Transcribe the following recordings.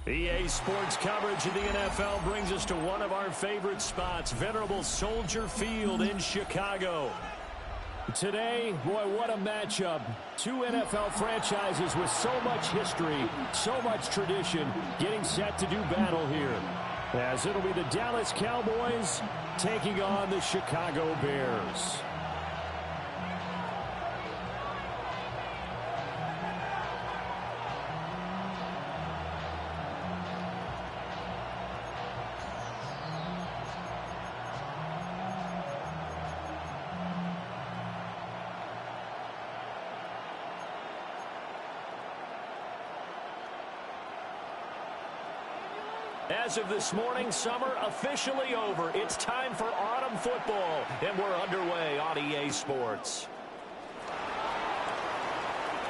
EA Sports coverage of the NFL brings us to one of our favorite spots, venerable Soldier Field in Chicago. Today, boy, what a matchup. Two NFL franchises with so much history, so much tradition, getting set to do battle here. As it'll be the Dallas Cowboys taking on the Chicago Bears. As of this morning, summer officially over. It's time for autumn football, and we're underway on EA Sports.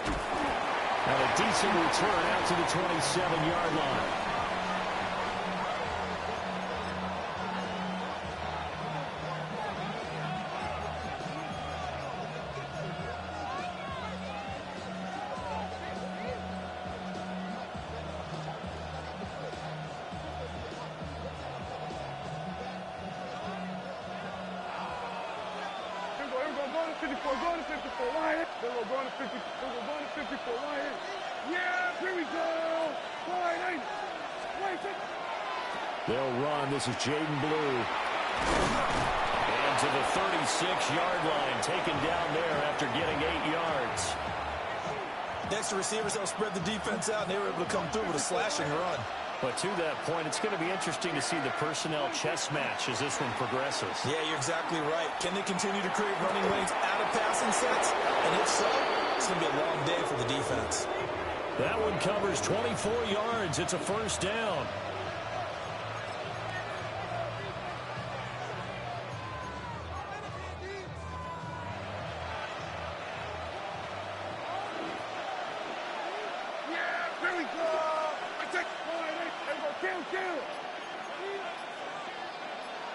And a decent return out to the 27-yard line. They'll run. This is Jaden Blue. And to the 36-yard line, taken down there after getting 8 yards. Next to receivers, they'll spread the defense out, and they were able to come through with a slashing run. But to that point, it's going to be interesting to see the personnel chess match as this one progresses. Yeah, you're exactly right. Can they continue to create running lanes out of passing sets? And if so, it's going to be a long day for the defense. That one covers 24 yards. It's a first down.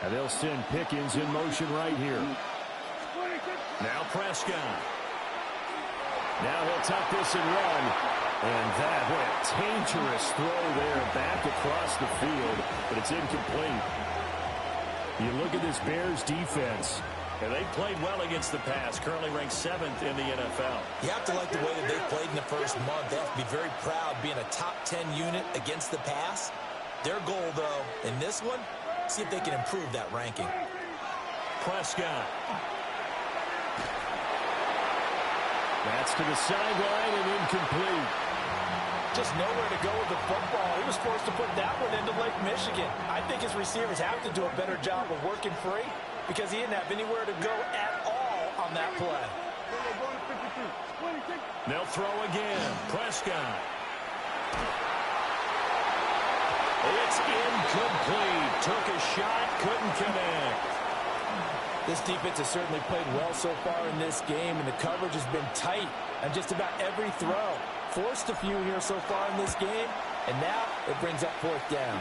And they'll send Pickens in motion right here. Now Prescott. Now he'll tuck this and run. And that, what a dangerous throw there back across the field. But it's incomplete. You look at this Bears defense. And they played well against the pass. Currently ranked 7th in the NFL. You have to like the way that they played in the first month. They have to be very proud being a top 10 unit against the pass. Their goal, though, in this one, see if they can improve that ranking. Prescott. That's to the sideline and incomplete. Just nowhere to go with the football. He was forced to put that one into Lake Michigan. I think his receivers have to do a better job of working free because he didn't have anywhere to go at all on that play. They'll throw again. Prescott. It's incomplete. Took a shot, couldn't connect. This defense has certainly played well so far in this game, and the coverage has been tight on just about every throw. Forced a few here so far in this game, and now it brings up fourth down.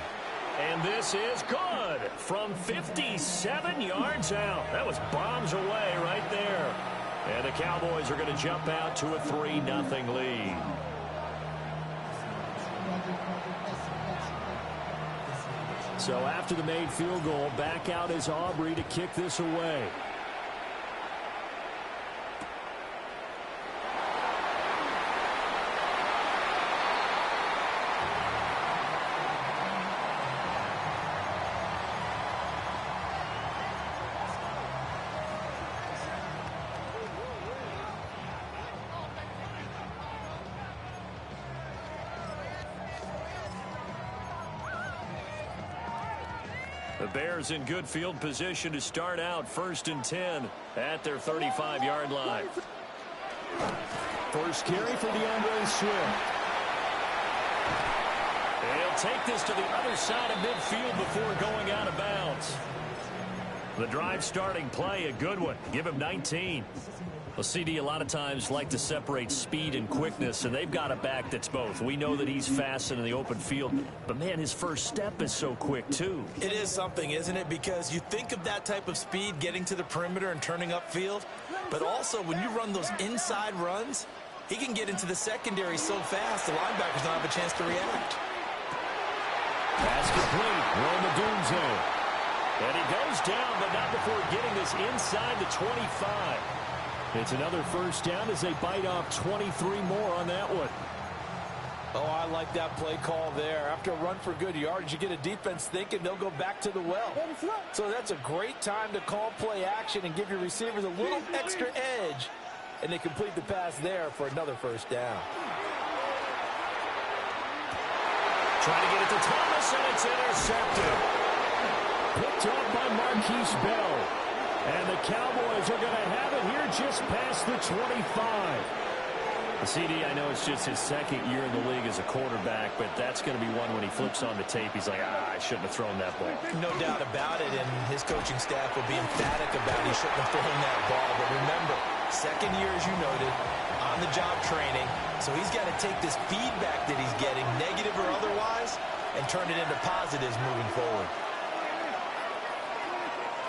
And this is good from 57 yards out. That was bombs away right there. And the Cowboys are going to jump out to a 3-0 lead. So after the made field goal, back out is Aubrey to kick this away. The Bears in good field position to start out 1st and 10 at their 35-yard line. First carry for DeAndre Swift. He'll take this to the other side of midfield before going out of bounds. The drive starting play, a good one. Give him 19. Well, CD a lot of times like to separate speed and quickness, and they've got a back that's both. We know that he's fast in the open field, but, man, his first step is so quick, too. It is something, isn't it? Because you think of that type of speed getting to the perimeter and turning upfield, but also when you run those inside runs, he can get into the secondary so fast the linebackers don't have a chance to react. Pass complete. Rome Odunze. And he goes down, but not before getting this inside the 25. It's another first down as they bite off 23 more on that one. Oh, I like that play call there. After a run for good yards, you get a defense thinking they'll go back to the well. So that's a great time to call play action and give your receivers a little extra edge. And they complete the pass there for another first down. Trying to get it to Thomas, and it's intercepted. Picked up by Marquise Bell. And the Cowboys are going to have it here just past the 25. The CD, I know it's just his second year in the league as a quarterback, but that's going to be one when he flips on the tape. He's like, I shouldn't have thrown that ball. No doubt about it, and his coaching staff will be emphatic about he shouldn't have thrown that ball. But remember, second year, as you noted, on-the-job training, so he's got to take this feedback that he's getting, negative or otherwise, and turn it into positives moving forward.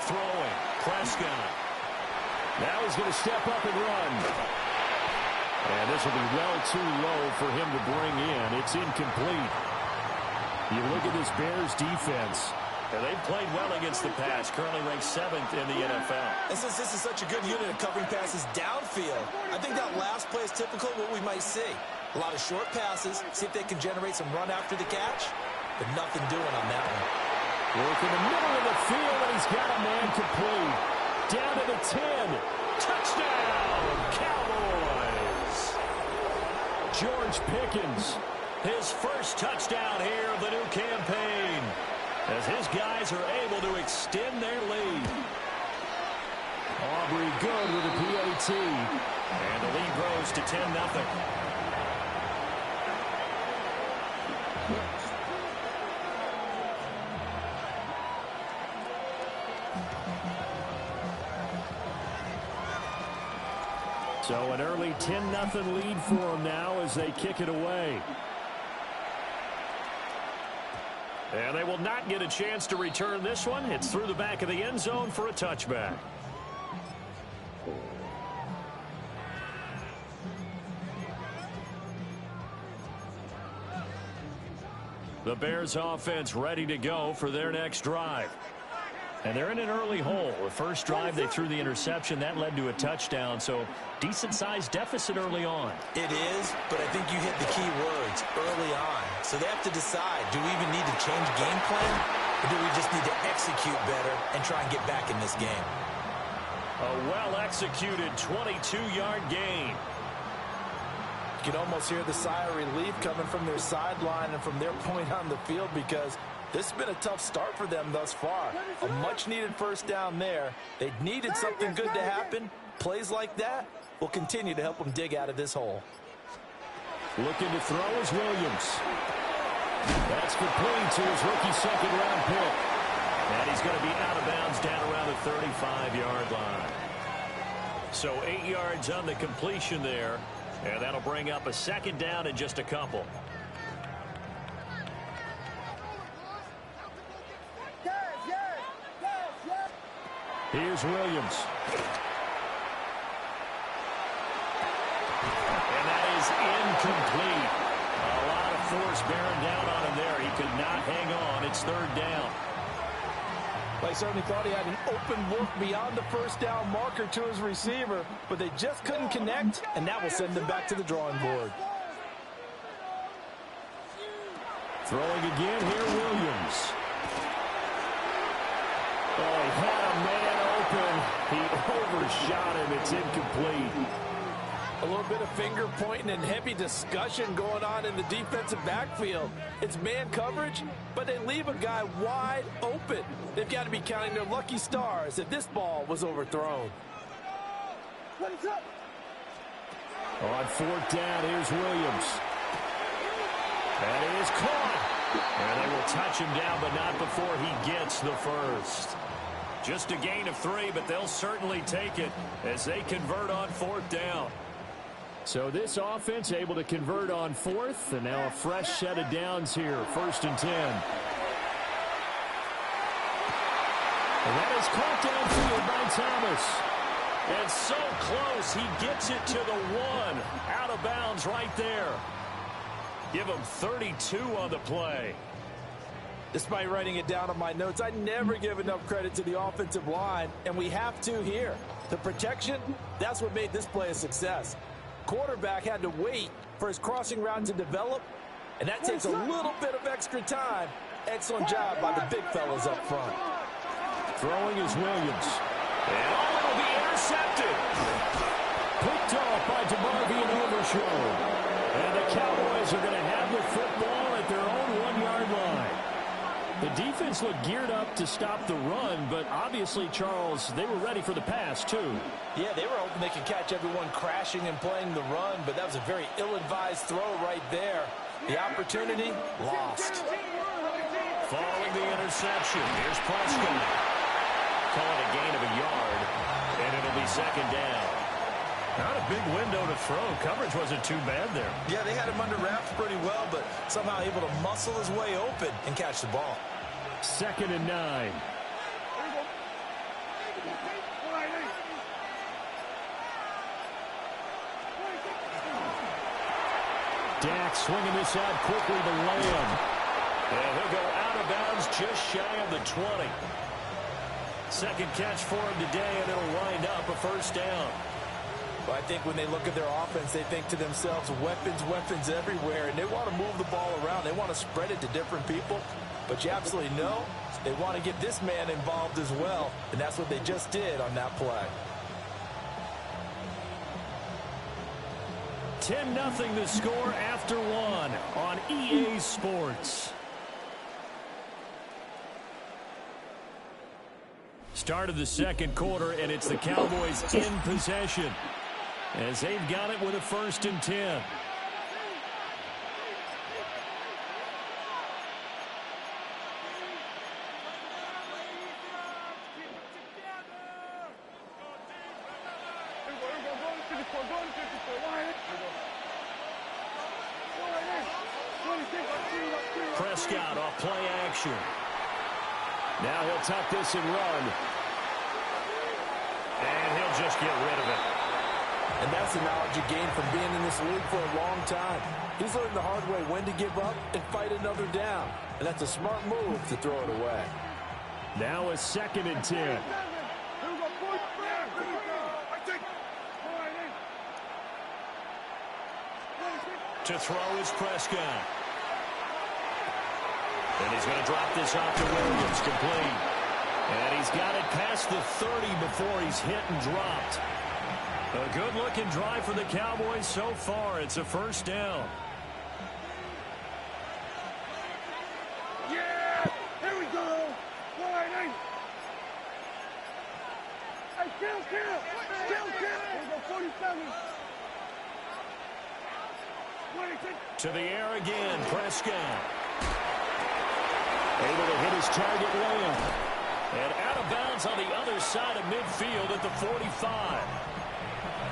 Throwing, Prescott. Now he's going to step up and run. And this will be well too low for him to bring in. It's incomplete. You look at this Bears defense. And they've played well against the pass. Currently ranked 7th in the NFL. And since this is such a good unit of covering passes downfield, I think that last play is typical of what we might see. A lot of short passes. See if they can generate some run after the catch. But nothing doing on that one. Work in the middle of the field, and he's got a man complete. Down to the 10. Touchdown, Cowboys. George Pickens, his first touchdown here of the new campaign, as his guys are able to extend their lead. Aubrey good with a PAT, and the lead grows to 10-0. So an early 10-0 lead for them now as they kick it away. And they will not get a chance to return this one. It's through the back of the end zone for a touchback. The Bears offense ready to go for their next drive. And they're in an early hole. The first drive, they threw the interception. That led to a touchdown, so decent-sized deficit early on. It is, but I think you hit the key words, early on. So they have to decide, do we even need to change game plan, or do we just need to execute better and try and get back in this game? A well-executed 22-yard gain. You can almost hear the sigh of relief coming from their sideline and from their point on the field, because this has been a tough start for them thus far. A much-needed first down there. They needed something good to happen. Plays like that will continue to help them dig out of this hole. Looking to throw is Williams. That's complete to his rookie second-round pick. And he's going to be out of bounds down around the 35-yard line. So 8 yards on the completion there. And that'll bring up a second down in just a couple. Here's Williams. And that is incomplete. A lot of force bearing down on him there. He could not hang on. It's third down. They certainly thought he had an open look beyond the first down marker to his receiver, but they just couldn't connect, and that will send them back to the drawing board. Throwing again here, Williams. Oh, he had a man open. He overshot him. It's incomplete. A little bit of finger pointing and heavy discussion going on in the defensive backfield. It's man coverage, but they leave a guy wide open. They've got to be counting their lucky stars if this ball was overthrown. On fourth down, here's Williams. And it is caught. And they will touch him down, but not before he gets the first. Just a gain of 3, but they'll certainly take it as they convert on fourth down. So this offense able to convert on fourth, and now a fresh set of downs here, 1st and 10. And that is caught downfield by Thomas. And so close, he gets it to the 1. Out of bounds right there. Give him 32 on the play. Despite writing it down on my notes, I never give enough credit to the offensive line, and we have to here. The protection, that's what made this play a success. Quarterback had to wait for his crossing route to develop, and that takes a little bit of extra time. Excellent job by the big fellas up front. Throwing is Williams. And it'll be intercepted. Picked off by DeMarvion Overshown. And the Cowboys are going to have the football at their own 1-yard line. The defense looked geared up to stop the run, but obviously, Charles, they were ready for the pass, too. Yeah, they were hoping they could catch everyone crashing and playing the run, but that was a very ill-advised throw right there. The opportunity, lost. Following the interception, here's Prescott. Call it a gain of a yard, and it'll be second down. Not a big window to throw. Coverage wasn't too bad there. Yeah, they had him under wraps pretty well, but somehow able to muscle his way open and catch the ball. 2nd and 9. Dak swinging this out quickly to Lamb. And he'll go out of bounds just shy of the 20. Second catch for him today, and it'll wind up a first down. But I think when they look at their offense, they think to themselves, weapons, weapons everywhere, and they want to move the ball around. They want to spread it to different people. But you absolutely know they want to get this man involved as well, and that's what they just did on that play. 10-0 the score after 1 on EA Sports. Start of the second quarter, and it's the Cowboys in possession as they've got it with a 1st and 10. Prescott off play action. Now he'll tuck this and run. And he'll just get rid of it. And that's the knowledge you gain from being in this league for a long time. He's learned the hard way when to give up and fight another down. And that's a smart move to throw it away. Now a 2nd and 10. To throw is Prescott. And he's going to drop this off to Williams, complete. And he's got it past the 30 before he's hit and dropped. A good-looking drive for the Cowboys so far. It's a first down. Yeah! Here we go! Wide eight! Hey, kill! Here we go, 47. 26. To the air again, Prescott. Able to hit his target, Lamb. And out of bounds on the other side of midfield at the 45.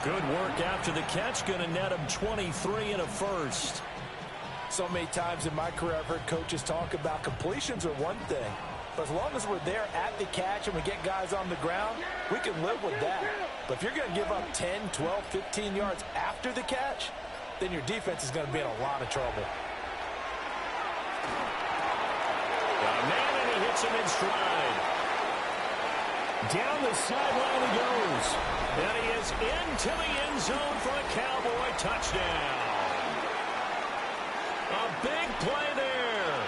Good work after the catch. Going to net him 23 and a first. So many times in my career, I've heard coaches talk about completions are one thing. But as long as we're there at the catch and we get guys on the ground, we can live with that. But if you're going to give up 10, 12, 15 yards after the catch, then your defense is going to be in a lot of trouble. Man, and he hits him in stride. Down the sideline he goes. And he is into the end zone for a Cowboy touchdown. A big play there.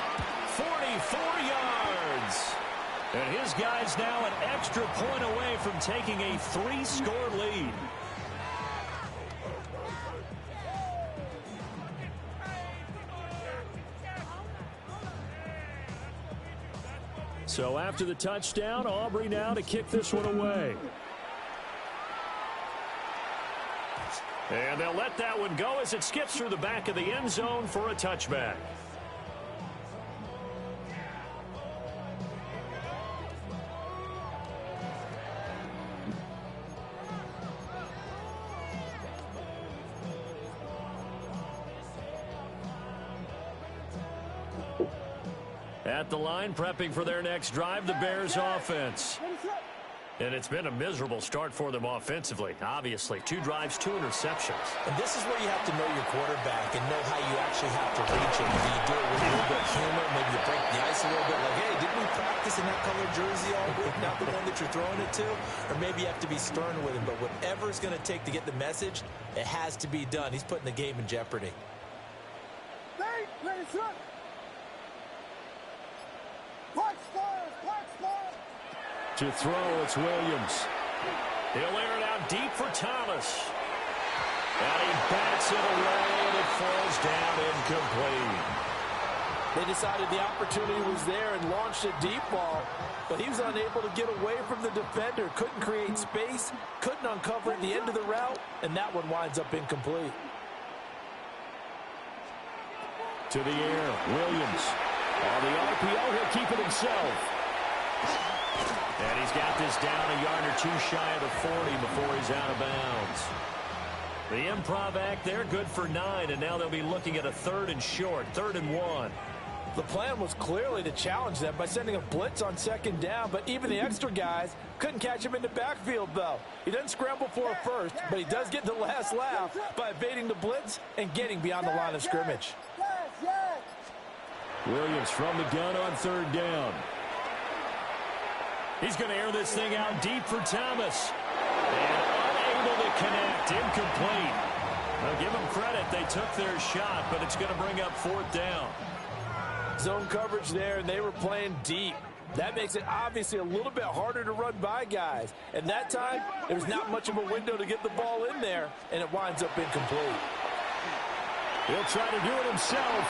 44 yards. And his guy's now an extra point away from taking a 3-score lead. So after the touchdown, Aubrey now to kick this one away. And they'll let that one go as it skips through the back of the end zone for a touchback. At the line, prepping for their next drive, the Bears offense. And it's been a miserable start for them offensively. Obviously, 2 drives, 2 interceptions. And this is where you have to know your quarterback and know how you actually have to reach him. Do you do it with a little bit of humor? Maybe you break the ice a little bit like, hey, didn't we practice in that color jersey all week? Not the one that you're throwing it to? Or maybe you have to be stern with him. But whatever it's going to take to get the message, it has to be done. He's putting the game in jeopardy. To throw, it's Williams. He'll air it out deep for Thomas. And he bats it away, and it falls down incomplete. They decided the opportunity was there and launched a deep ball, but he was unable to get away from the defender. Couldn't create space, couldn't uncover at the end of the route, and that one winds up incomplete. To the air, Williams. On the RPO, he'll keep it himself. And he's got this down a yard or 2 shy of the 40 before he's out of bounds. The improv act there, good for 9, and now they'll be looking at a 3rd and short, 3rd and 1. The plan was clearly to challenge them by sending a blitz on 2nd down, but even the extra guys couldn't catch him in the backfield, though. He doesn't scramble for a first, but he does get the last laugh by evading the blitz and getting beyond the line of scrimmage. Williams from the gun on 3rd down. He's going to air this thing out deep for Thomas. And unable to connect, incomplete. Now give them credit, they took their shot, but it's going to bring up 4th down. Zone coverage there, and they were playing deep. That makes it obviously a little bit harder to run by guys. And that time, there was not much of a window to get the ball in there, and it winds up incomplete. He'll try to do it himself.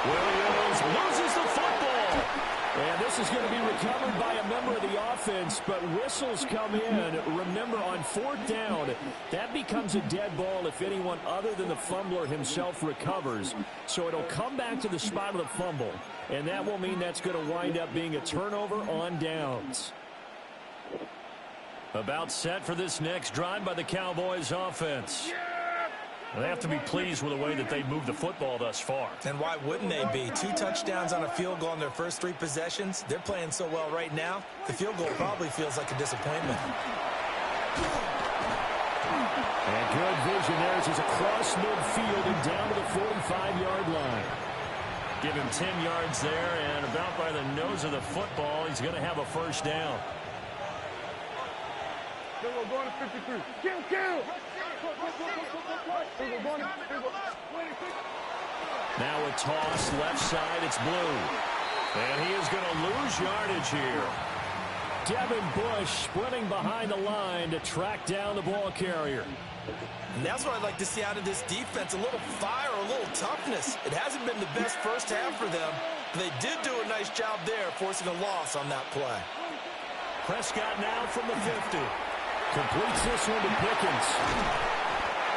Williams loses the football. And this is going to be recovered by a member of the offense, but whistles come in. Remember, on 4th down, that becomes a dead ball if anyone other than the fumbler himself recovers. So it'll come back to the spot of the fumble, and that will mean that's going to wind up being a turnover on downs. About set for this next drive by the Cowboys offense. They have to be pleased with the way that they moved the football thus far. And why wouldn't they be? 2 touchdowns on a field goal in their first 3 possessions. They're playing so well right now, the field goal probably feels like a disappointment. And good vision there as he's across midfield and down to the 45-yard line. Give him 10 yards there, and about by the nose of the football, he's going to have a 1st down. Going to 53. Kill! Now a toss, left side, it's Blue. And he is going to lose yardage here. Devin Bush sprinting behind the line to track down the ball carrier. And that's what I'd like to see out of this defense, a little fire, a little toughness. It hasn't been the best first half for them, but they did do a nice job there, forcing a loss on that play. Prescott now from the 50. Completes this one to Pickens.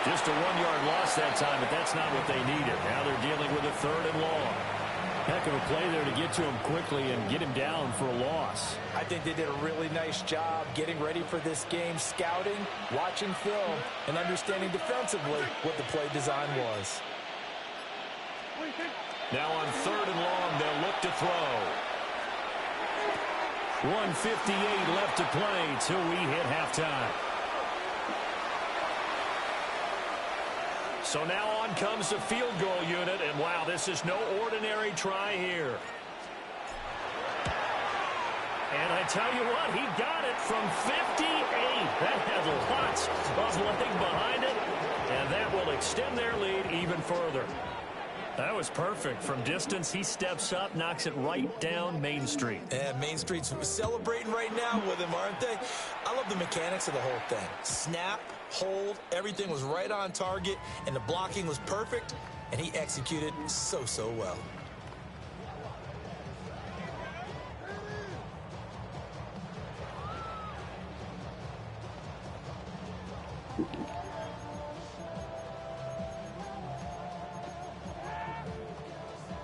Just a 1-yard loss that time, but that's not what they needed. Now they're dealing with a 3rd and long. Heck of a play there to get to him quickly and get him down for a loss. I think they did a really nice job getting ready for this game, scouting, watching film, and understanding defensively what the play design was. Now on 3rd and long, they'll look to throw. 1:58 left to play till we hit halftime. So now on comes the field goal unit, and wow, this is no ordinary try here. And I tell you what, he got it from 58. That had lots of leg behind it, and that will extend their lead even further. That was perfect. From distance, he steps up, knocks it right down Main Street. Yeah, Main Street's celebrating right now with him, aren't they? I love the mechanics of the whole thing. Snap, hold, everything was right on target, and the blocking was perfect, and he executed so well.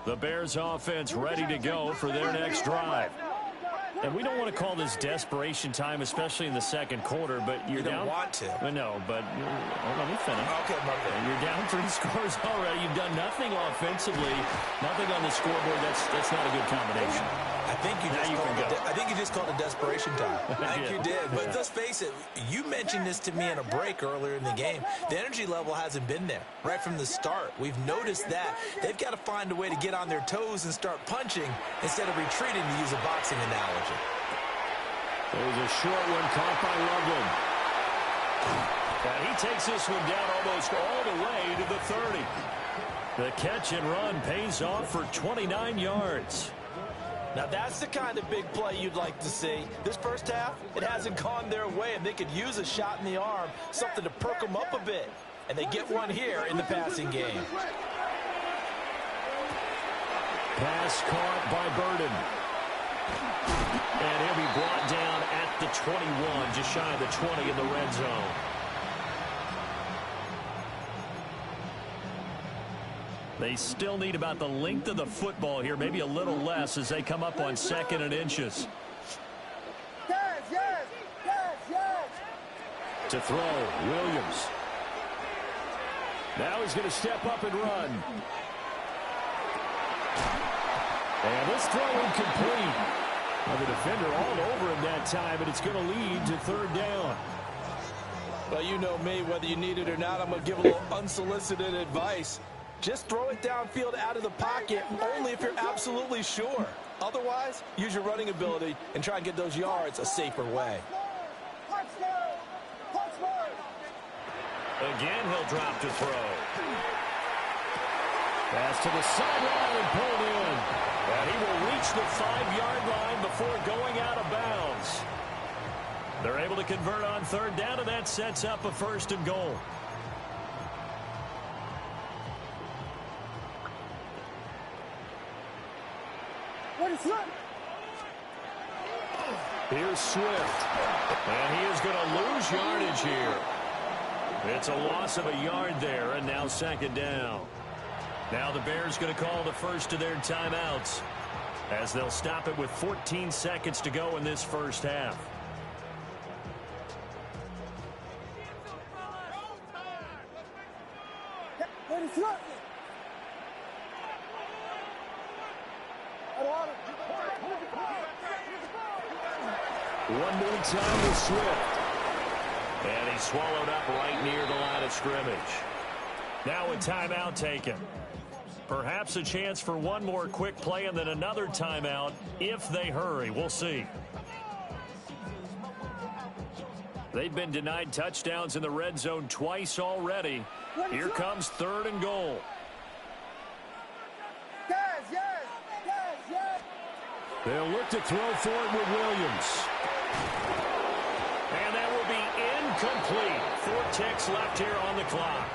The Bears offense ready to go for their next drive. And we don't want to call this desperation time, especially in the second quarter, but you're down. You don't want to. No, but let me finish. Okay, Marvin. You're down 3 scores already. You've done nothing offensively, nothing on the scoreboard. That's not a good combination. I think you just called a desperation time. I think you did. But let's face it, you mentioned this to me in a break earlier in the game. The energy level hasn't been there right from the start. We've noticed that. They've got to find a way to get on their toes and start punching instead of retreating, to use a boxing analogy. There's a short one caught by Loveland. And he takes this one down almost all the way to the 30. The catch and run pays off for 29 yards. Now that's the kind of big play you'd like to see. This first half, it hasn't gone their way, and they could use a shot in the arm, something to perk them up a bit. And they get one here in the passing game. Pass caught by Burden. And he'll be brought down at the 21, just shy of the 20 in the red zone. They still need about the length of the football here, maybe a little less as they come up on 2nd and inches. To throw, Williams. Now he's going to step up and run. And this throw incomplete. Well, the defender all over him that time, and it's going to lead to 3rd down. Well, you know me, whether you need it or not, I'm going to give a little unsolicited advice. Just throw it downfield out of the pocket only if you're absolutely sure. Otherwise, use your running ability and try and get those yards a safer way. Again, he'll drop to throw. Pass to the sideline and pulled in. And he will reach the 5-yard line before going out of bounds. They're able to convert on 3rd down, and that sets up a 1st and goal. Here's Swift. And he is going to lose yardage here. It's a loss of a yard there, and now 2nd down. Now the Bears going to call the first of their timeouts as they'll stop it with 14 seconds to go in this first half. One more time with Swift. And he's swallowed up right near the line of scrimmage. Now a timeout taken. Perhaps a chance for one more quick play and then another timeout if they hurry. We'll see. They've been denied touchdowns in the red zone twice already. Here comes 3rd and goal. They'll look to throw for it with Williams. And that will be incomplete. 4 ticks left here on the clock.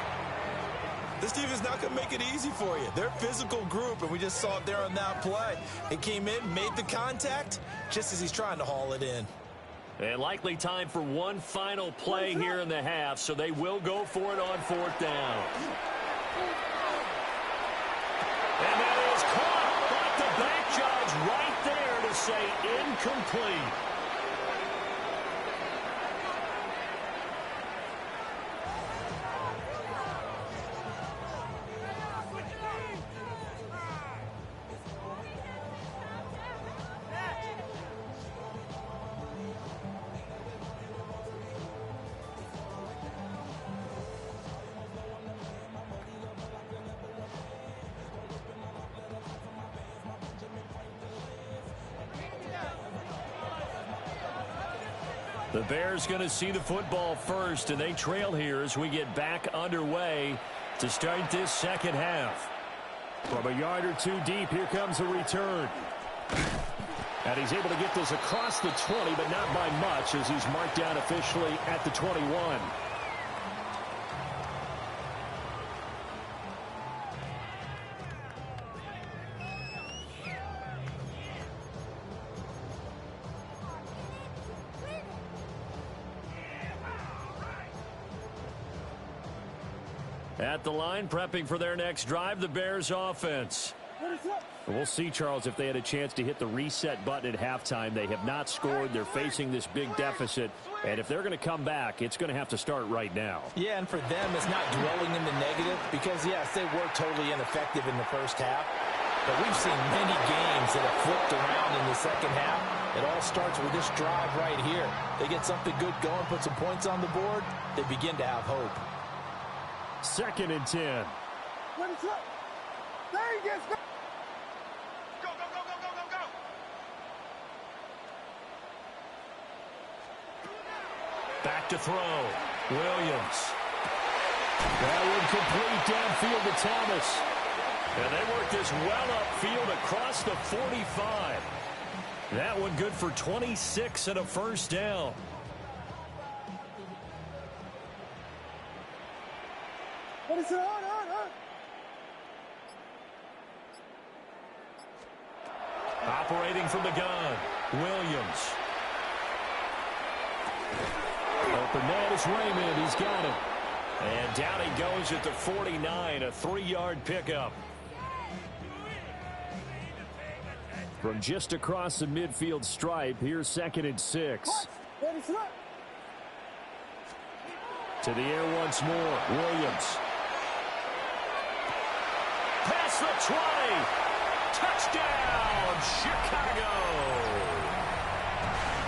This team is not going to make it easy for you. They're a physical group, and we just saw it there on that play. It came in, made the contact, just as he's trying to haul it in. And likely time for one final play here in the half, so they will go for it on 4th down. And that is caught, but the back judge right there to say incomplete. The Bears going to see the football first, and they trail here as we get back underway to start this 2nd half. From a yard or 2 deep, here comes a return. And he's able to get this across the 20, but not by much as he's marked down officially at the 21. At the line, prepping for their next drive, the Bears offense. We'll see, Charles, if they had a chance to hit the reset button at halftime. They have not scored. They're facing this big deficit. And if they're going to come back, it's going to have to start right now. Yeah, and for them, it's not dwelling in the negative because, yes, they were totally ineffective in the first half. But we've seen many games that have flipped around in the second half. It all starts with this drive right here. They get something good going, put some points on the board, they begin to have hope. 2nd and 10. Let it slip. There he gets. Go, go, go, go, go, go, go. Back to throw. Williams. That one complete downfield to Thomas. And they work this well upfield across the 45. That one good for 26 and a first down. What is it on? Operating from the gun, Williams. Open net is Raymond. He's got it. And down he goes at the 49, a 3-yard pickup. From just across the midfield stripe, here's 2nd and 6. Let it slip. To the air once more, Williams. Past the 20. Touchdown, Chicago.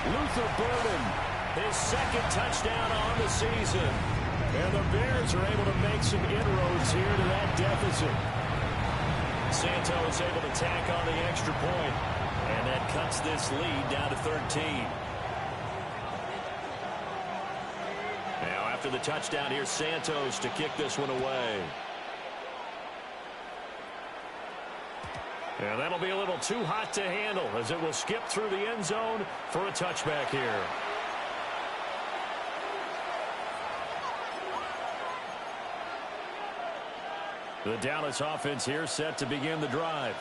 Luther Burden, his 2nd touchdown on the season. And the Bears are able to make some inroads here to that deficit. Santos able to tack on the extra point. And that cuts this lead down to 13. Now after the touchdown, here's Santos to kick this one away. And that'll be a little too hot to handle as it will skip through the end zone for a touchback here. The Dallas offense here set to begin the drive.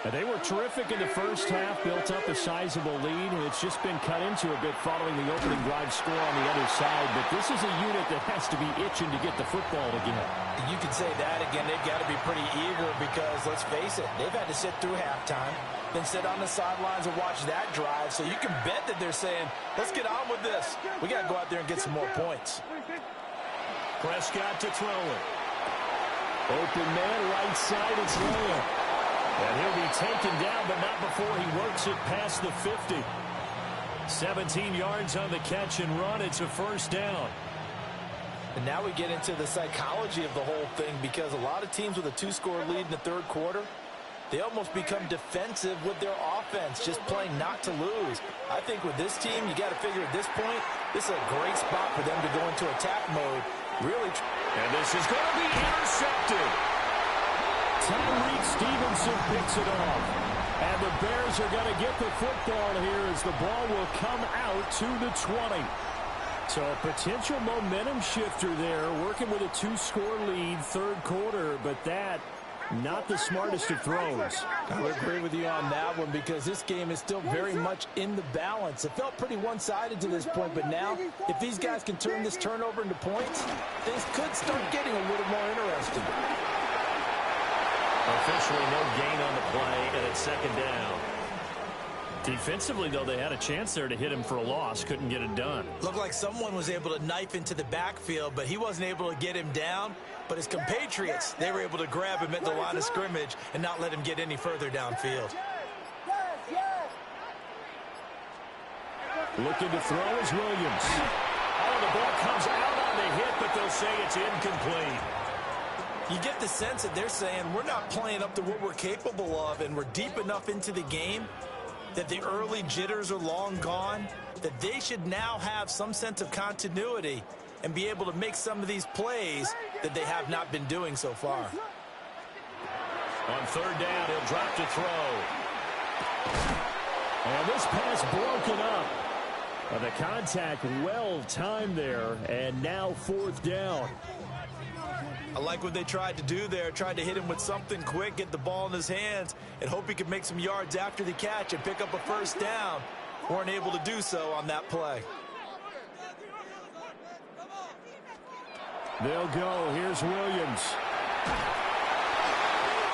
And they were terrific in the first half, built up a sizable lead, and it's just been cut into a bit following the opening drive score on the other side. But this is a unit that has to be itching to get the football again. You can say that again. They've got to be pretty eager because, let's face it, they've had to sit through halftime, then sit on the sidelines and watch that drive. So you can bet that they're saying, let's get on with this. We got to go out there and get some more points. Prescott to throw it. Open man, right side, it's Lamb. And he'll be taken down, but not before he works it past the 50. 17 yards on the catch and run. It's a first down. And now we get into the psychology of the whole thing because a lot of teams with a 2-score lead in the third quarter, they almost become defensive with their offense, just playing not to lose. I think with this team, you got to figure at this point, this is a great spot for them to go into attack mode. Really. And this is going to be intercepted. Tyreek Stevenson picks it off. And the Bears are going to get the football here as the ball will come out to the 20. So a potential momentum shifter there, working with a 2-score lead, third quarter, but that not the smartest of throws. I would agree with you on that one because this game is still very much in the balance. It felt pretty one-sided to this point, but now if these guys can turn this turnover into points, things could start getting a little more interesting. Officially no gain on the play, and it's 2nd down. Defensively, though, they had a chance there to hit him for a loss. Couldn't get it done. Looked like someone was able to knife into the backfield, but he wasn't able to get him down. But his compatriots, they were able to grab him at the line of scrimmage and not let him get any further downfield. Looking to throw is Williams. Oh, the ball comes out on the hit, but they'll say it's incomplete. You get the sense that they're saying we're not playing up to what we're capable of, and we're deep enough into the game that the early jitters are long gone, that they should now have some sense of continuity and be able to make some of these plays that they have not been doing so far. On 3rd down, he'll drop to throw. And this pass broken up. The contact well timed there, and now 4th down. I like what they tried to do there, tried to hit him with something quick, get the ball in his hands, and hope he could make some yards after the catch and pick up a first down. Weren't able to do so on that play. They'll go. Here's Williams.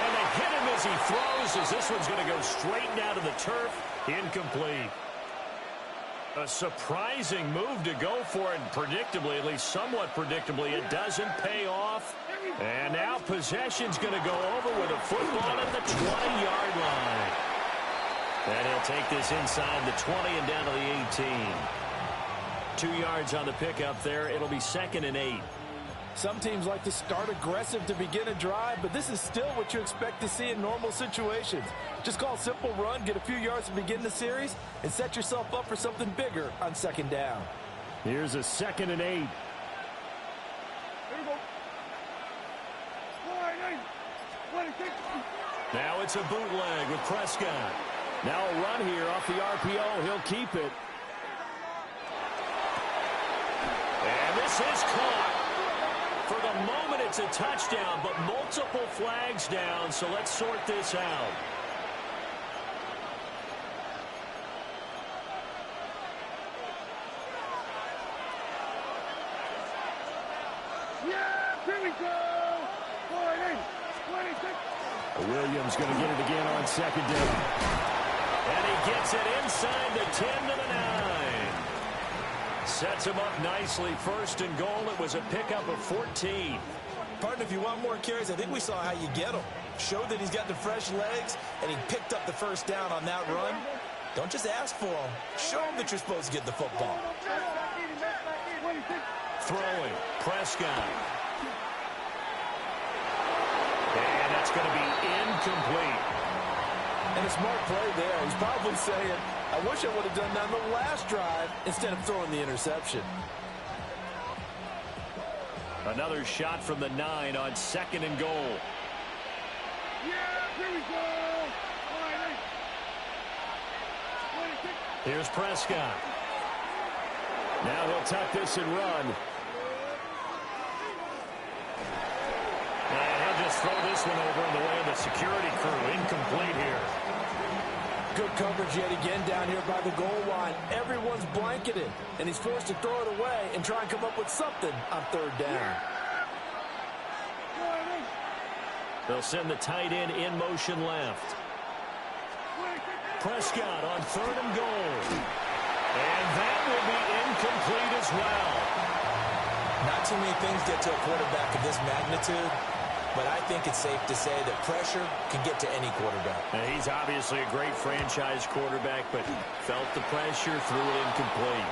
And they hit him as he throws, as this one's going to go straight down to the turf. Incomplete. A surprising move to go for it, and predictably, at least somewhat predictably, it doesn't pay off. And now possession's going to go over with a football at the 20-yard line. And he'll take this inside the 20 and down to the 18. 2 yards on the pickup there. It'll be 2nd and 8. Some teams like to start aggressive to begin a drive, but this is still what you expect to see in normal situations. Just call a simple run, get a few yards to begin the series, and set yourself up for something bigger on 2nd down. Here's a 2nd and 8. Now it's a bootleg with Prescott. Now a run here off the RPO. He'll keep it. And this is caught. For the moment, it's a touchdown, but multiple flags down, so let's sort this out. Yeah, here we go. 26. Williams going to get it again on 2nd down. And he gets it inside the 10 to the 9. Sets him up nicely. 1st and goal. It was a pickup of 14. Partner, if you want more carries, I think we saw how you get him. Showed that he's got the fresh legs, and he picked up the 1st down on that run. Don't just ask for him. Show him that you're supposed to get the football. Throwing. Prescott. And that's going to be incomplete. And a smart play there. He's probably saying, I wish I would have done that on the last drive instead of throwing the interception. Another shot from the 9 on 2nd and goal. Yeah, here we go. 26. Here's Prescott. Now he'll tuck this and run. And he'll just throw this one over in the way of the security crew. Incomplete here. Good coverage yet again down here by the goal line. Everyone's blanketed, and he's forced to throw it away and try and come up with something on 3rd down. They'll send the tight end in motion left. Prescott on 3rd and goal. And that will be incomplete as well. Not too many things get to a quarterback of this magnitude, but I think it's safe to say that pressure can get to any quarterback. Now, he's obviously a great franchise quarterback, but felt the pressure, threw it incomplete.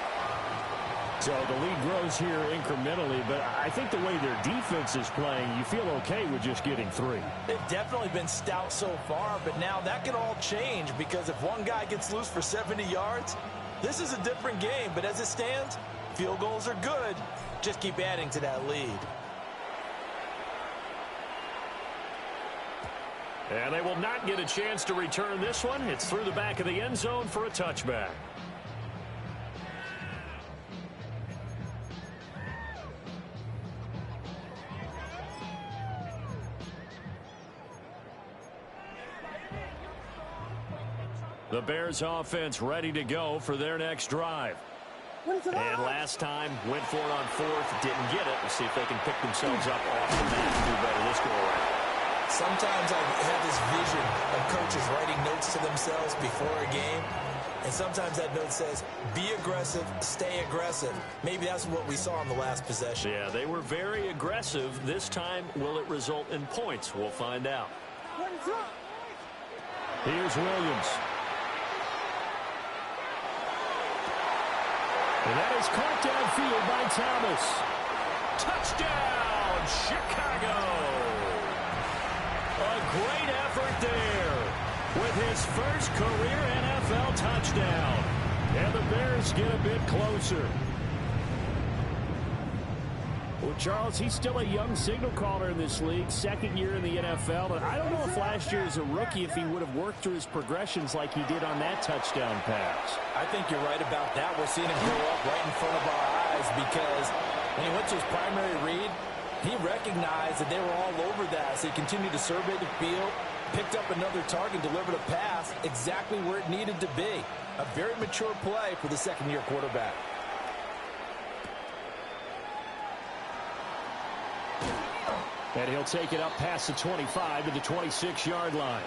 So the lead grows here incrementally, but I think the way their defense is playing, you feel okay with just getting 3. They've definitely been stout so far, but now that could all change because if one guy gets loose for 70 yards, this is a different game. But as it stands, field goals are good. Just keep adding to that lead. And they will not get a chance to return this one. It's through the back of the end zone for a touchback. The Bears offense ready to go for their next drive. And last time, went for it on 4th, didn't get it. We'll see if they can pick themselves up off the mat and do better this go around. Sometimes I have this vision of coaches writing notes to themselves before a game, and sometimes that note says, be aggressive, stay aggressive. Maybe that's what we saw in the last possession. Yeah, they were very aggressive. This time, will it result in points? We'll find out. Here's Williams. And that is caught downfield by Thomas. Touchdown, Chicago! A great effort there with his first career NFL touchdown. And the Bears get a bit closer. Well, Charles, he's still a young signal caller in this league, 2nd year in the NFL. And I don't know if last year as a rookie, if he would have worked through his progressions like he did on that touchdown pass. I think you're right about that. We're seeing him grow up right in front of our eyes because when he went to his primary read, he recognized that they were all over that. So he continued to survey the field, picked up another target, delivered a pass exactly where it needed to be. A very mature play for the 2nd-year quarterback. And he'll take it up past the 25 to the 26-yard line.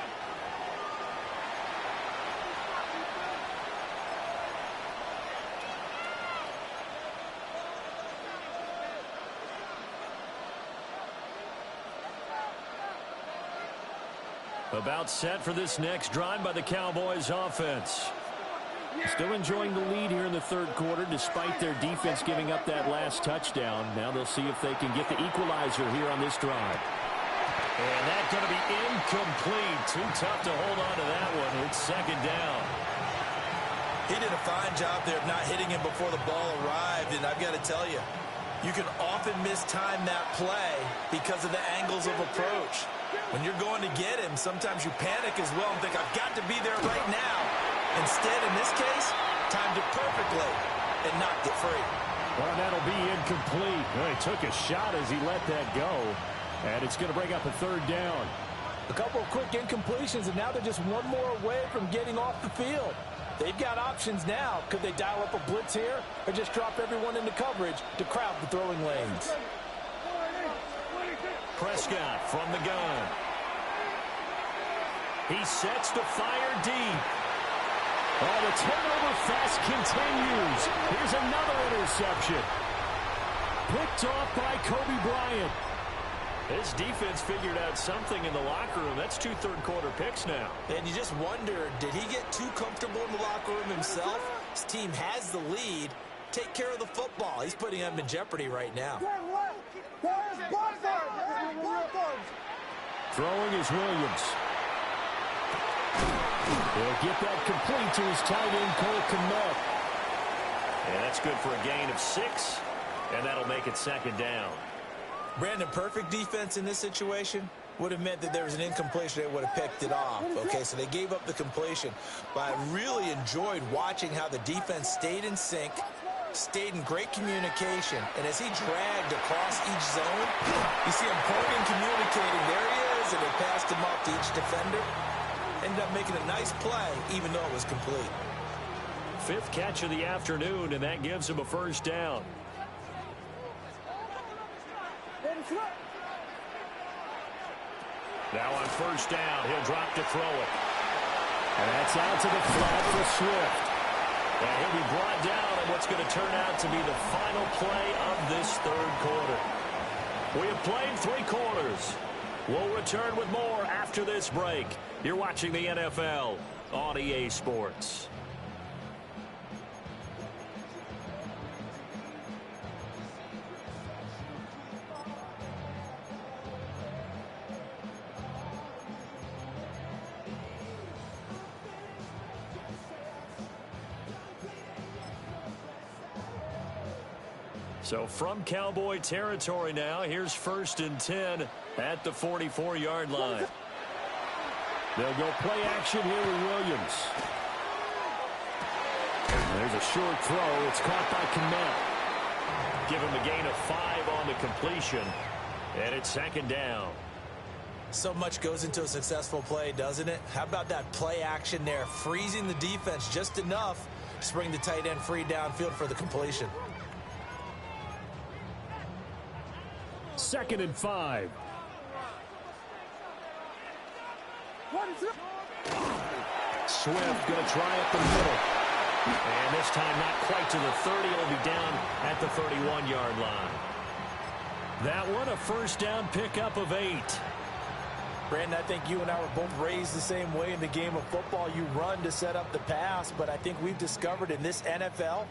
About set for this next drive by the Cowboys offense. Still enjoying the lead here in the third quarter despite their defense giving up that last touchdown. Now they'll see if they can get the equalizer here on this drive. And that's going to be incomplete. Too tough to hold on to that one. It's second down. He did a fine job there of not hitting him before the ball arrived, and I've got to tell you, you can often mistime that play because of the angles of approach. When you're going to get him, sometimes you panic as well and think, I've got to be there right now. Instead, in this case, timed it perfectly and knocked it free. Well, that'll be incomplete. Well, he took a shot as he let that go, and it's going to bring up a third down. A couple of quick incompletions, and now they're just one more away from getting off the field. They've got options now. Could they dial up a blitz here or just drop everyone into coverage to crowd the throwing lanes? Prescott from the gun. He sets to fire deep. Oh, the turnover fest continues. Here's another interception. Picked off by Kobe Bryant. This defense figured out something in the locker room. That's 2 third-quarter picks now. And you just wonder, did he get too comfortable in the locker room himself? His team has the lead. Take care of the football. He's putting them in jeopardy right now. Throwing is Williams. He'll get that complete to his tight end, Cole Kmet. And that's good for a gain of 6, and that'll make it second down. Brandon, perfect defense in this situation would have meant that there was an incompletion. They would have picked it off. Okay, so they gave up the completion. But I really enjoyed watching how the defense stayed in sync, stayed in great communication. And as he dragged across each zone, you see him pointing, communicating. There he is, and they passed him off to each defender. Ended up making a nice play, even though it was complete. 5th catch of the afternoon, and that gives him a first down. Now on first down, he'll drop to throw it. And that's out to the flat for Swift. And he'll be brought down on what's going to turn out to be the final play of this third quarter. We have played 3 quarters. We'll return with more after this break. You're watching the NFL on EA Sports. So from Cowboy territory now, here's 1st and 10 at the 44-yard line. They'll go play action here with Williams. There's a short throw. It's caught by Kmet. Give him a gain of 5 on the completion, and it's second down. So much goes into a successful play, doesn't it? How about that play action there, freezing the defense just enough to bring the tight end free downfield for the completion. 2nd and 5. Swift going to try up the middle. And this time not quite to the 30. It'll be down at the 31-yard line. That one a first down pickup of 8. Brandon, I think you and I were both raised the same way in the game of football. You run to set up the pass, but I think we've discovered in this NFL,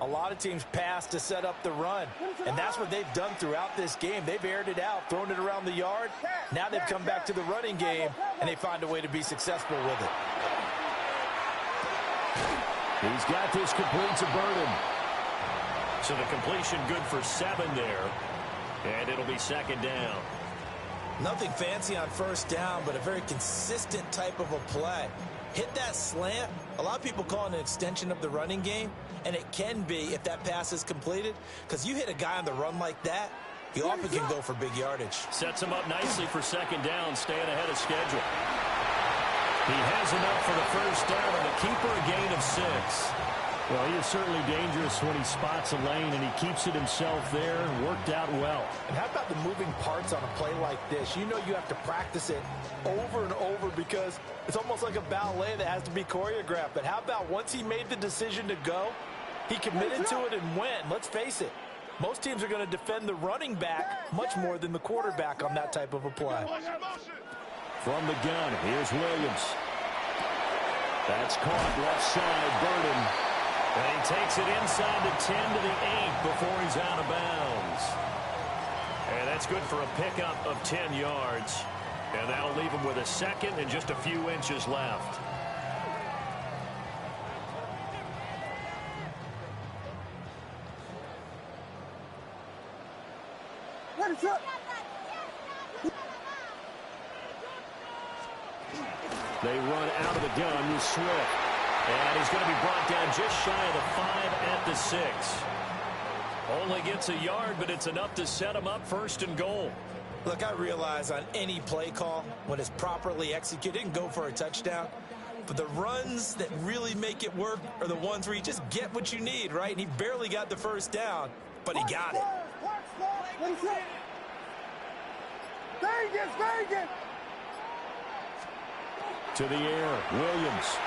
a lot of teams pass to set up the run, and that's what they've done throughout this game. They've aired it out, thrown it around the yard. Now they've come back to the running game, and they find a way to be successful with it. He's got this complete to Burton. So the completion good for 7 there, and it'll be second down. Nothing fancy on first down, but a very consistent type of a play. Hit that slant. A lot of people call it an extension of the running game, and it can be if that pass is completed, because you hit a guy on the run like that, he often can go for big yardage. Sets him up nicely for second down, staying ahead of schedule. He has enough for the first down, and the keeper a gain of 6. Well, he is certainly dangerous when he spots a lane, and he keeps it himself there. Worked out well. And how about the moving parts on a play like this? You know you have to practice it over and over because it's almost like a ballet that has to be choreographed. But how about once he made the decision to go, he committed to it and went. Let's face it, most teams are going to defend the running back much more than the quarterback on that type of a play. From the gun, here's Williams. That's caught left side, Burden. And he takes it inside the 10 to the 8 before he's out of bounds. And that's good for a pickup of 10 yards. And that'll leave him with a second and just a few inches left. They run out of the gun with Swift. And he's going to be brought down just shy of the 5 at the 6. Only gets a yard, but it's enough to set him up 1st and goal. Look, I realize on any play call, when it's properly executed, it can go for a touchdown. But the runs that really make it work are the ones where you just get what you need, right? And he barely got the 1st down, but he got it. Vegas! To the air, Williams.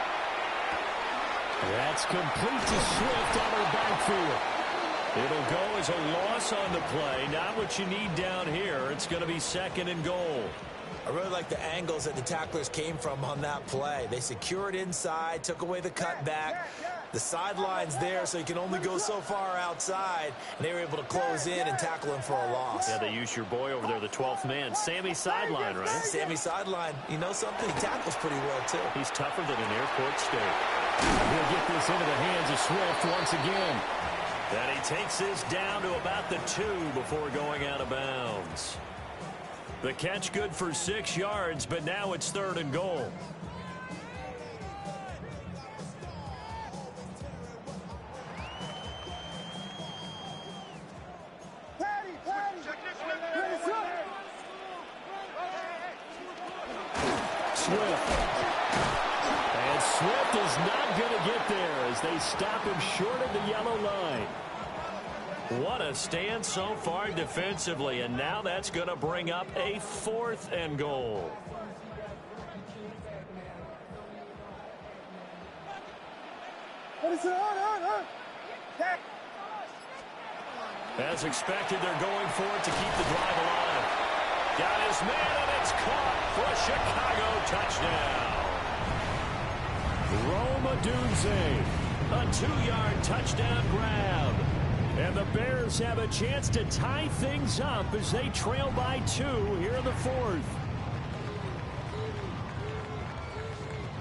That's complete to Swift out of the backfield. It'll go as a loss on the play. Not what you need down here. It's going to be 2nd and goal. I really like the angles that the tacklers came from on that play. They secured inside, took away the cutback. The sideline's there, so you can only go so far outside. And they were able to close in and tackle him for a loss. Yeah, they used your boy over there, the 12th man. Sammy Sideline, right? Sammy Sideline. You know something? He tackles pretty well, too. He's tougher than an airport steak. He'll get this into the hands of Swift once again. And he takes this down to about the 2 before going out of bounds. The catch good for 6 yards, but now it's 3rd and goal. Swift. And Swift is not going to get there as they stop him short of the yellow line. What a stand so far defensively, and now that's going to bring up a 4th and goal. As expected, they're going for it to keep the drive alive. Got his man, and it's caught for a Chicago touchdown. Rome Odunze, a 2-yard touchdown grab. And the Bears have a chance to tie things up as they trail by 2 here in the 4th.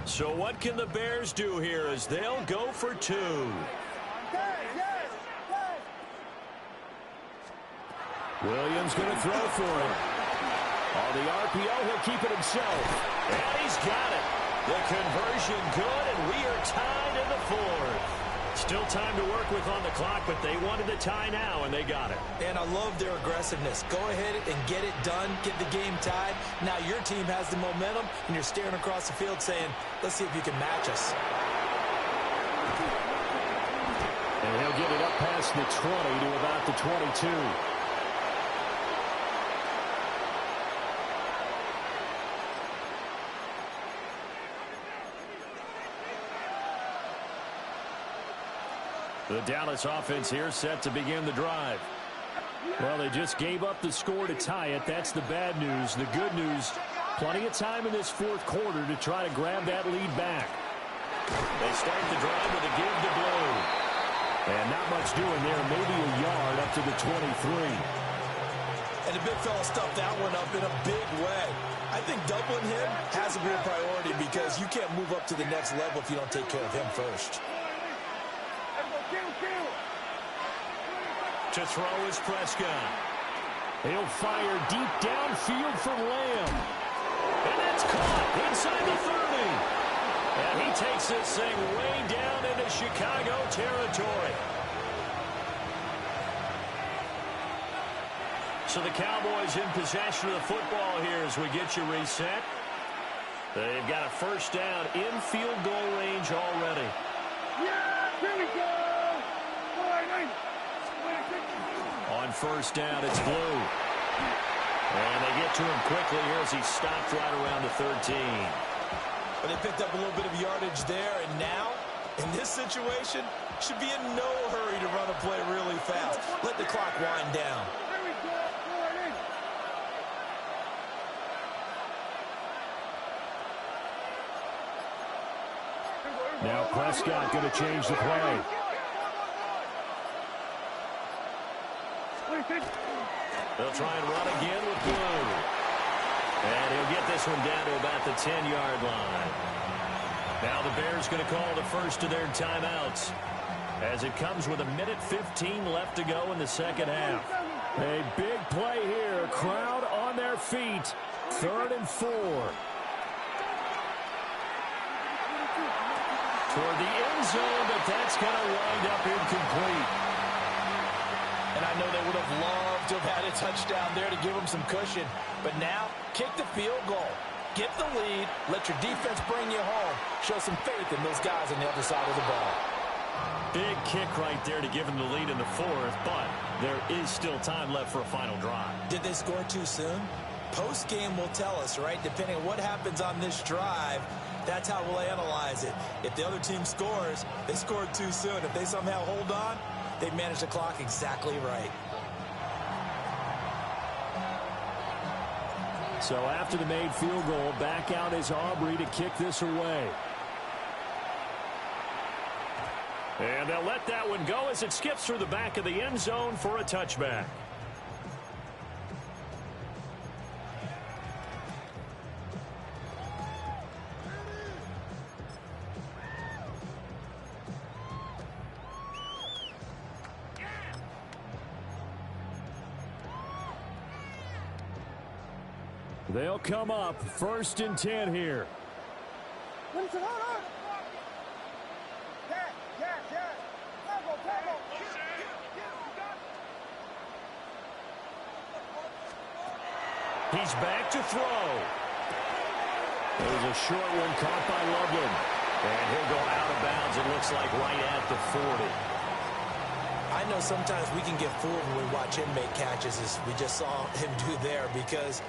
So what can the Bears do here as they'll go for 2? Williams going to throw for it. On the RPO, he'll keep it himself. And he's got it. The conversion good, and we are tied in the 4th. Still time to work with on the clock, but they wanted the tie now, and they got it. And I love their aggressiveness. Go ahead and get it done, get the game tied. Now your team has the momentum, and you're staring across the field saying, let's see if you can match us. And he'll get it up past the 20 to about the 22. The Dallas offense here set to begin the drive. Well, they just gave up the score to tie it. That's the bad news. The good news, plenty of time in this 4th quarter to try to grab that lead back. They start the drive with a give to Blue. And not much doing there, maybe a yard up to the 23. And the big fella stuffed that one up in a big way. I think doubling him has a real priority because you can't move up to the next level if you don't take care of him first. To throw is Prescott. He'll fire deep downfield for Lamb. And that's caught inside the 30. And he takes this thing way down into Chicago territory. So the Cowboys in possession of the football here as we get you reset. They've got a 1st down in field goal range already. Yeah, here we go. On 1st down, it's Blue. And they get to him quickly here as he stopped right around the 13. But they picked up a little bit of yardage there, and now, in this situation, should be in no hurry to run a play really fast. Let the clock wind down. Now Prescott going to change the play. They'll try and run again with Blue. And he'll get this one down to about the 10-yard line. Now the Bears going to call the first of their timeouts as it comes with 1:15 left to go in the second half. A big play here. Crowd on their feet. 3rd and 4. Toward the end zone, but that's going to wind up incomplete. And I know they would have loved to have had a touchdown there to give them some cushion. But now, kick the field goal. Get the lead. Let your defense bring you home. Show some faith in those guys on the other side of the ball. Big kick right there to give them the lead in the 4th, but there is still time left for a final drive. Did they score too soon? Post-game will tell us, right? Depending on what happens on this drive, that's how we'll analyze it. If the other team scores, they scored too soon. If they somehow hold on, they've managed the clock exactly right. So after the made field goal, back out is Aubrey to kick this away. And they'll let that one go as it skips through the back of the end zone for a touchback. They'll come up 1st and 10 here. He's back to throw. There's a short one caught by Loveland. And he'll go out of bounds, it looks like, right at the 40. I know sometimes we can get fooled when we watch him make catches, as we just saw him do there, because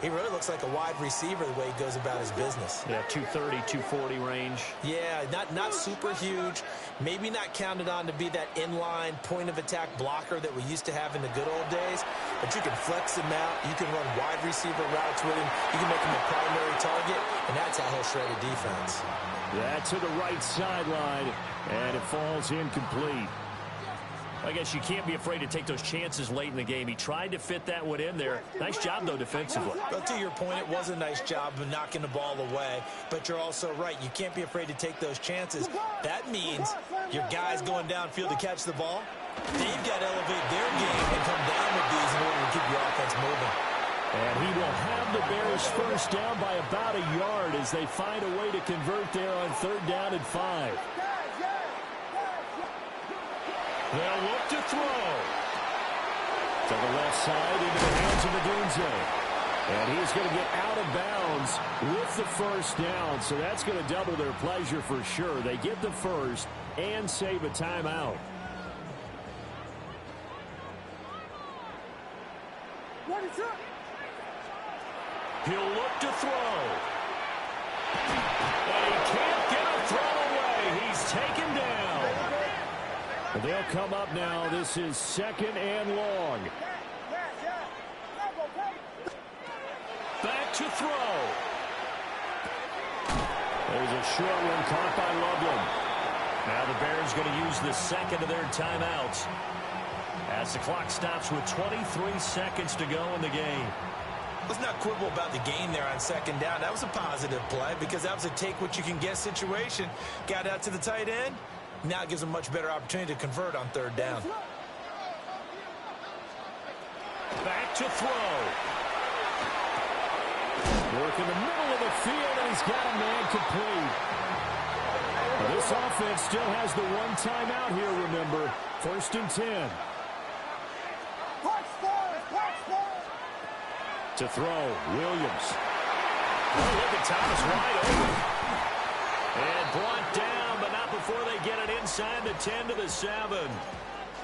he really looks like a wide receiver the way he goes about his business. Yeah, 230, 240 range. Yeah, not super huge. Maybe not counted on to be that inline point-of-attack blocker that we used to have in the good old days. But you can flex him out. You can run wide receiver routes with him. You can make him a primary target, and that's how he'll shred a defense. That to the right sideline, and it falls incomplete. I guess you can't be afraid to take those chances late in the game. He tried to fit that one in there. Nice job, though, defensively. Well, to your point, it was a nice job of knocking the ball away. But you're also right. You can't be afraid to take those chances. That means your guys going downfield to catch the ball, they've got to elevate their game and come down with these in order to keep your offense moving. And he will have the Bears first down by about a yard as they find a way to convert there on 3rd down and 5. They'll look to throw. To the left side into the hands of Odunze. And he's going to get out of bounds with the first down. So that's going to double their pleasure for sure. They get the first and save a timeout. He'll look to throw. And he can't get a throw away. He's taken down. They'll come up now. This is 2nd and long. Back to throw. There's a short one caught by Loveland. Now the Bears going to use the second of their timeouts as the clock stops with 23 seconds to go in the game. Let's not quibble about the gain there on 2nd down. That was a positive play because that was a take-what-you-can-get situation. Got out to the tight end. Now it gives them a much better opportunity to convert on 3rd down. Back to throw. Work in the middle of the field, and he's got a man complete. Well, this offense still has the one timeout here, remember. 1st and 10. To throw, Williams. Oh, look at Thomas wide open. And brought down, but not before they get it inside the 10 to the 7.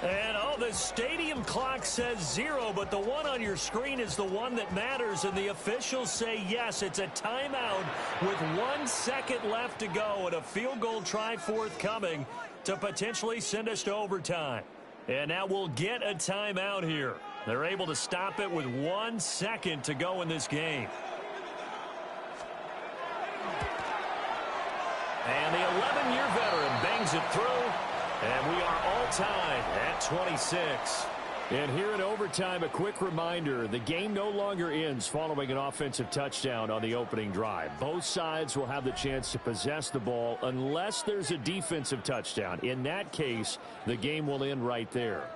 And, oh, the stadium clock says 0, but the one on your screen is the one that matters, and the officials say yes, it's a timeout with 1 second left to go and a field goal try forthcoming to potentially send us to overtime. And now we'll get a timeout here. They're able to stop it with 1 second to go in this game. And the 27-year veteran bangs it through, and we are all tied at 26. And here in overtime, a quick reminder, the game no longer ends following an offensive touchdown on the opening drive. Both sides will have the chance to possess the ball unless there's a defensive touchdown. In that case, the game will end right there.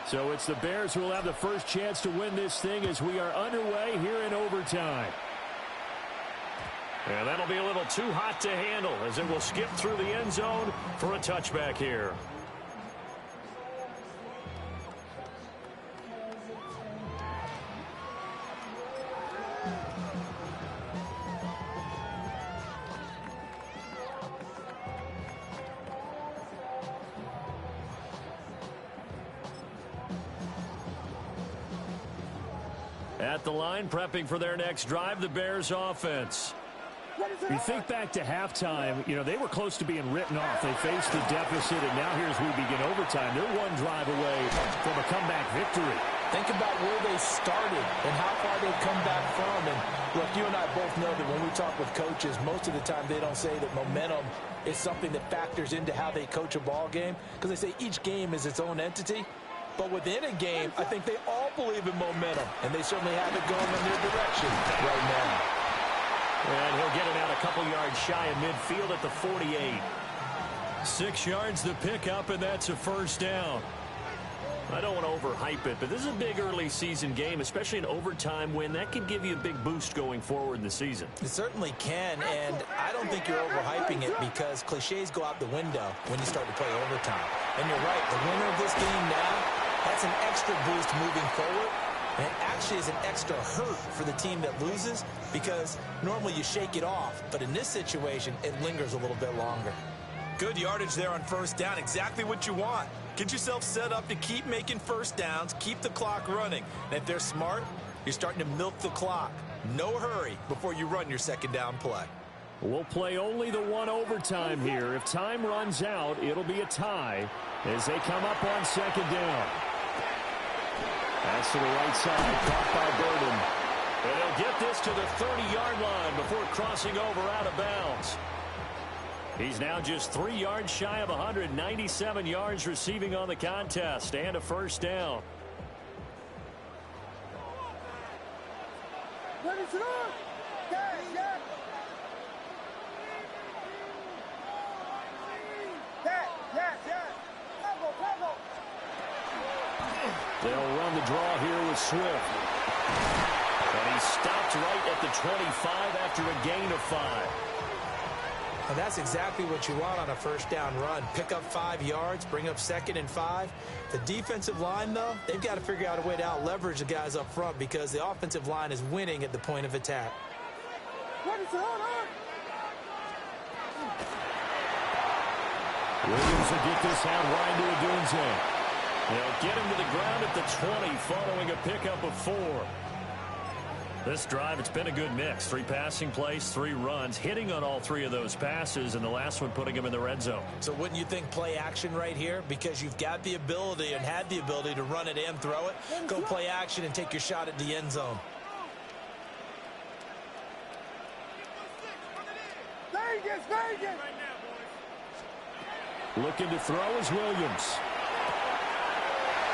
So it's the Bears who will have the first chance to win this thing as we are underway here in overtime. And that'll be a little too hot to handle as it will skip through the end zone for a touchback here. At the line, prepping for their next drive, the Bears offense. You think back to halftime, they were close to being written off. They faced the deficit, and now here's we begin overtime. They're one drive away from a comeback victory. Think about where they started and how far they've come back from. And look, you and I both know that when we talk with coaches, most of the time they don't say that momentum is something that factors into how they coach a ball game, because they say each game is its own entity. But within a game, I think they all believe in momentum, and they certainly have it going in their direction right now. And he'll get it out a couple yards shy of midfield at the 48. 6 yards the pickup, and that's a first down. I don't want to overhype it, but this is a big early season game, especially an overtime win. That could give you a big boost going forward in the season. It certainly can, and I don't think you're overhyping it because cliches go out the window when you start to play overtime. And you're right, the winner of this game now, that's an extra boost moving forward. And it actually is an extra hurt for the team that loses because normally you shake it off. But in this situation, it lingers a little bit longer. Good yardage there on first down. Exactly what you want. Get yourself set up to keep making first downs, keep the clock running. And if they're smart, you're starting to milk the clock. No hurry before you run your second down play. We'll play only the one overtime here. If time runs out, it'll be a tie as they come up on second down. That's to the right side, caught by Burden. And they'll get this to the 30-yard line before crossing over out of bounds. He's now just 3 yards shy of 197 yards receiving on the contest and a first down. They'll run the draw here with Swift. And he stopped right at the 25 after a gain of 5. And that's exactly what you want on a first down run. Pick up 5 yards, bring up 2nd and 5. The defensive line, though, they've got to figure out a way to out-leverage the guys up front because the offensive line is winning at the point of attack. Williams will get this out wide to Odunze. They'll get him to the ground at the 20 following a pickup of 4. This drive, it's been a good mix. 3 passing plays, 3 runs, hitting on all 3 of those passes, and the last one putting him in the red zone. So wouldn't you think play action right here? Because you've got the ability and had the ability to run it and throw it. Go play action and take your shot at the end zone. Vegas! Looking to throw is Williams.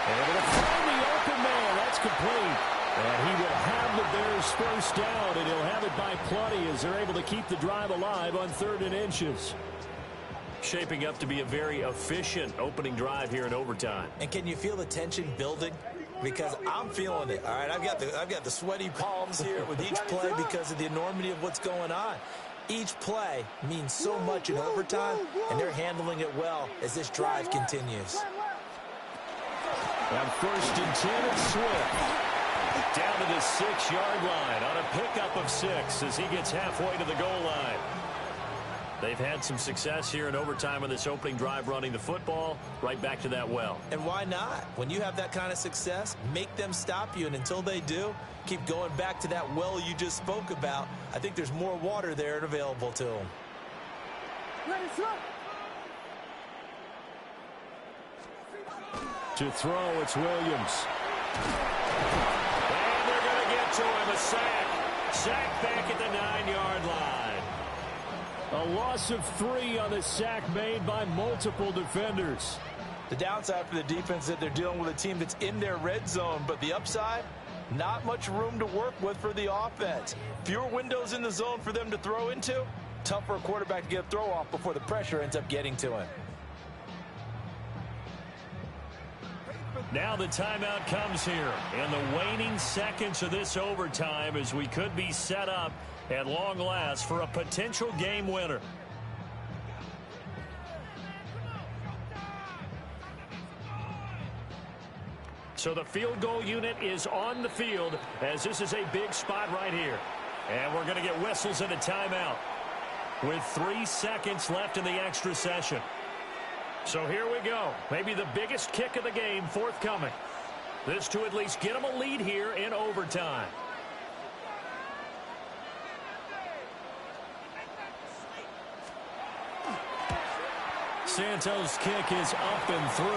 Able to find the open man. That's complete. And he will have the Bears first down, and he'll have it by plenty as they're able to keep the drive alive on 3rd and inches. Shaping up to be a very efficient opening drive here in overtime. And can you feel the tension building? Because I'm feeling it. All right, I've got the sweaty palms here with each play because of the enormity of what's going on. Each play means so much in overtime, and they're handling it well as this drive continues. On 1st and 10, it's Swift. Down to the 6-yard line on a pickup of 6 as he gets halfway to the goal line. They've had some success here in overtime on this opening drive running the football right back to that well. And why not? When you have that kind of success, make them stop you, and until they do, keep going back to that well you just spoke about. I think there's more water there and available to them. To throw, it's Williams. And they're going to get to him. A sack. Sack back at the 9-yard line. A loss of 3 on the sack made by multiple defenders. The downside for the defense is that they're dealing with a team that's in their red zone, but the upside, not much room to work with for the offense. Fewer windows in the zone for them to throw into. Tough for a quarterback to get a throw off before the pressure ends up getting to him. Now the timeout comes here in the waning seconds of this overtime as we could be set up at long last for a potential game winner. So the field goal unit is on the field as this is a big spot right here. And we're going to get whistles and a timeout with 3 seconds left in the extra session. So here we go. Maybe the biggest kick of the game forthcoming. This to at least get them a lead here in overtime. Santos' kick is up and through.